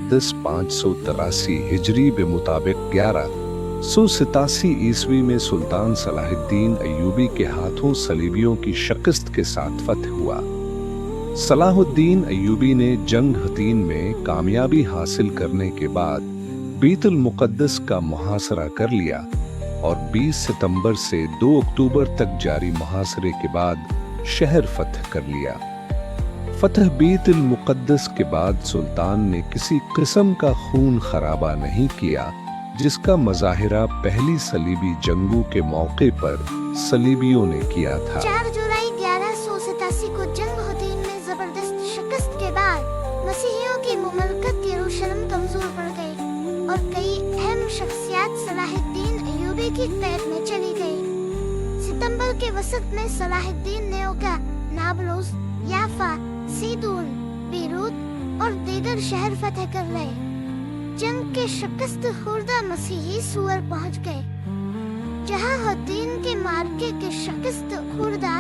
المقدس 583 ہجری کے مطابق 1187 عیسوی میں سلطان صلاح الدین ایوبی کے ہاتھوں صلیبیوں کی شکست کے ساتھ فتح ہوا۔ صلاح الدین ایوبی نے جنگ حطین میں کامیابی حاصل کرنے کے بعد بیت المقدس کا محاصرہ کر لیا اور 20 ستمبر سے 2 اکتوبر تک جاری محاصرے کے بعد شہر فتح کر لیا۔ فتح بیت المقدس کے بعد سلطان نے کسی قسم کا خون خرابہ نہیں کیا، جس کا مظاہرہ پہلی صلیبی جنگوں کے موقع پر صلیبیوں نے کیا تھا۔ 4 جولائی 1187 کو جنگ حطین میں زبردست شکست کے بعد مسیحیوں کی مملکت یروشلم کمزور پڑ گئی اور کئی اہم شخصیات صلاح الدین ایوبی کی قید میں چلی گئی۔ ستمبر کے وسط میں صلاح الدین نے اوکا، نابلس، یافا، سیدون، بیروت اور دیگر شہر فتح کر لئے۔ جنگ کے شکست خوردہ مسیحی سور پہنچ گئے، جہاں حطین کے مارکے کے شکست خوردہ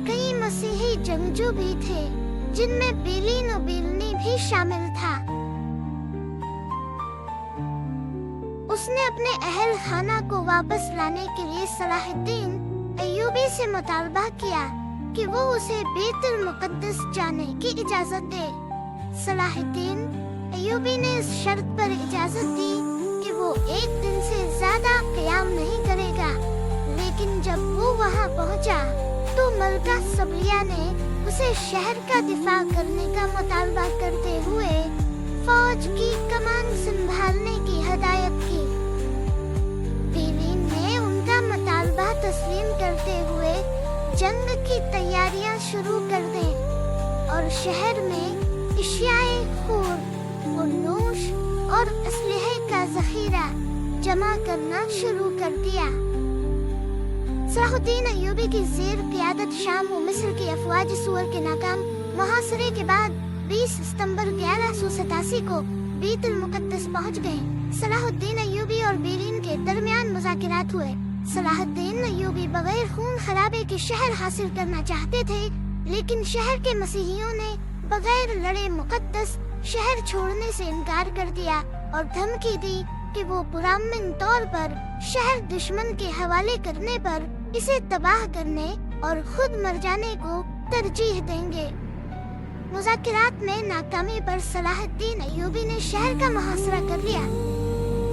کئی مسیحی جنگجو بھی تھے، جن میں بیلین و بیلنی بھی شامل تھا۔ اس نے اپنے اہل خانہ کو واپس لانے کے لیے صلاح الدین ایوبی سے مطالبہ کیا کہ وہ اسے بیت المقدس جانے کی اجازت دے۔ صلاح الدین ایوبی نے اس شرط پر اجازت دی کہ وہ 1 دن سے زیادہ قیام نہیں کرے گا، لیکن جب وہ وہاں پہنچا تو ملکہ سبلیہ نے اسے شہر کا دفاع کرنے کا مطالبہ کرتے ہوئے فوج کی کمان سنبھالنے کی ہدایت کی۔ بیلین نے ان کا مطالبہ تسلیم کرتے ہوئے جنگ کی تیاریاں شروع کر دیں اور شہر میں اشیاء خور اور نوش اور اسلحے کا ذخیرہ جمع کرنا شروع کر دیا۔ صلاح الدین ایوبی کی زیر قیادت شام و مصر کی افواج سور کے ناکام محاصرے کے بعد 20 ستمبر 1187 کو بیت المقدس پہنچ گئے۔ صلاح الدین ایوبی اور بیلین کے درمیان مذاکرات ہوئے۔ صلاح الدین ایوبی بغیر خون خرابے کے شہر حاصل کرنا چاہتے تھے، لیکن شہر کے مسیحیوں نے بغیر لڑے مقدس شہر چھوڑنے سے انکار کر دیا اور دھمکی دی کہ وہ پرامن طور پر شہر دشمن کے حوالے کرنے پر اسے تباہ کرنے اور خود مر جانے کو ترجیح دیں گے۔ مذاکرات میں ناکامی پر صلاح الدین ایوبی نے شہر کا محاصرہ کر لیا۔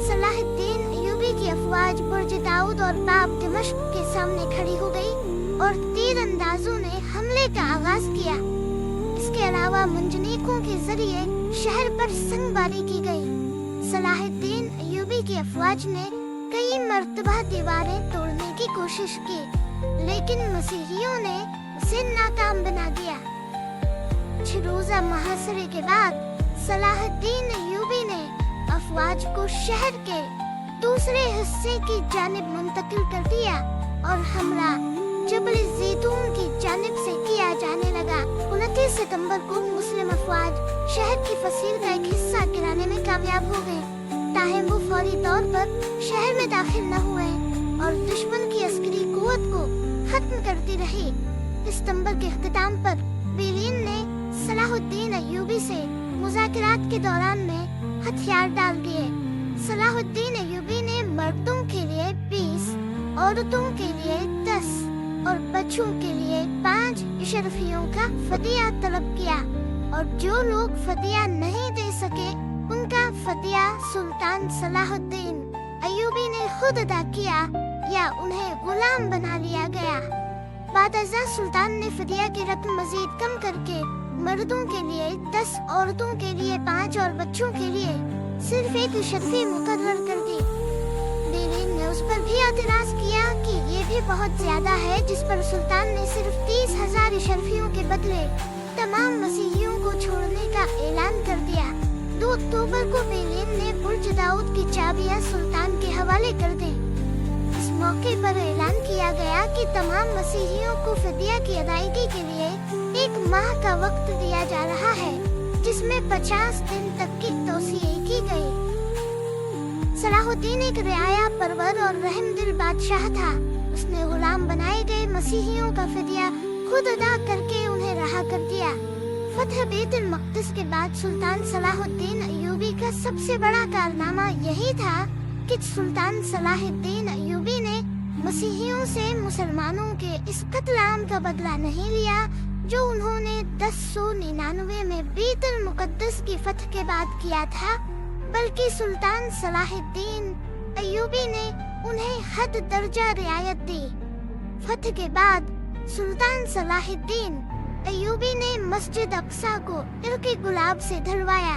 صلاح الدین ایوبی کی افواج برج داؤد اور باب دمشق کے سامنے کھڑی ہو گئی اور تیر اندازوں نے حملے کا آغاز کیا۔ اس کے علاوہ منجنیقوں کے ذریعے شہر پر سنگ باری کی گئی۔ صلاح الدین ایوبی کی افواج نے کئی مرتبہ دیواریں توڑنے کی کوشش کی، لیکن مسیحیوں نے اسے ناکام بنا دیا۔ 6 روزہ محاصرے کے بعد صلاح الدین ایوبی نے افواج کو شہر کے دوسرے حصے کی جانب منتقل کر دیا اور حملہ جبل زیتون کی جانب سے کیا جانے لگا۔ 29 ستمبر کو مسلم افواج شہر کی فصیل کا ایک حصہ گرانے میں کامیاب ہو گئے، تاہم وہ فوری طور پر شہر میں داخل نہ ہوئے اور دشمن کی عسکری قوت کو ختم کرتی رہی۔ ستمبر کے اختتام پر بیلین نے صلاح الدین ایوبی سے مذاکرات کے دوران میں ہتھیار ڈال دیے۔ صلاح الدین ایوبی نے مردوں کے لیے 20، عورتوں کے لیے 10 اور بچوں کے لیے 5 اشرفیوں کا فدیہ طلب کیا، اور جو لوگ فدیہ نہیں دے سکے ان کا فدیہ سلطان صلاح الدین ایوبی نے خود ادا کیا یا انہیں غلام بنا لیا گیا۔ بعد ازاں سلطان نے فدیہ کی رقم مزید کم کر کے مردوں کے لیے 10، عورتوں کے لیے 5 اور بچوں کے لیے صرف 1 اشرفی مقرر کر دی۔ بیلین نے اس پر بھی اعتراض کیا کہ یہ بھی بہت زیادہ ہے، جس پر سلطان نے صرف 30,000 اشرفیوں کے بدلے تمام مسیحیوں کو چھوڑنے کا اعلان کر دیا۔ 2 اکتوبر کو بیلین نے برج داؤد کی چابیاں سلطان کے حوالے کر دیں۔ اس موقع پر اعلان کیا گیا کہ تمام مسیحیوں کو فدیہ کی ادائیگی کے لیے 1 ماہ کا وقت دیا جا رہا ہے، جس میں 50 دن تک کی توسیع کی گئی۔ صلاح الدین ایک رعایا پرور اور رحم دل بادشاہ تھا۔ اس نے غلام بنائے گئے مسیحیوں کا فدیہ خود ادا کر کے انہیں رہا کر دیا۔ فتح بیت المقدس کے بعد سلطان صلاح الدین ایوبی ایوبی کا سب سے بڑا کارنامہ یہی تھا کہ سلطان صلاح الدین ایوبی نے مسیحیوں سے مسلمانوں کے اس قتل عام کا بدلہ نہیں لیا جو انہوں نے 1099 میں بیت المقدس کی فتح کے بعد کیا تھا، بلکہ سلطان صلاح الدین ایوبی نے انہیں حد درجہ رعایت دی۔ فتح کے بعد سلطان صلاح الدین ایوبی نے مسجد اقصی کو عرق گلاب سے دھلوایا۔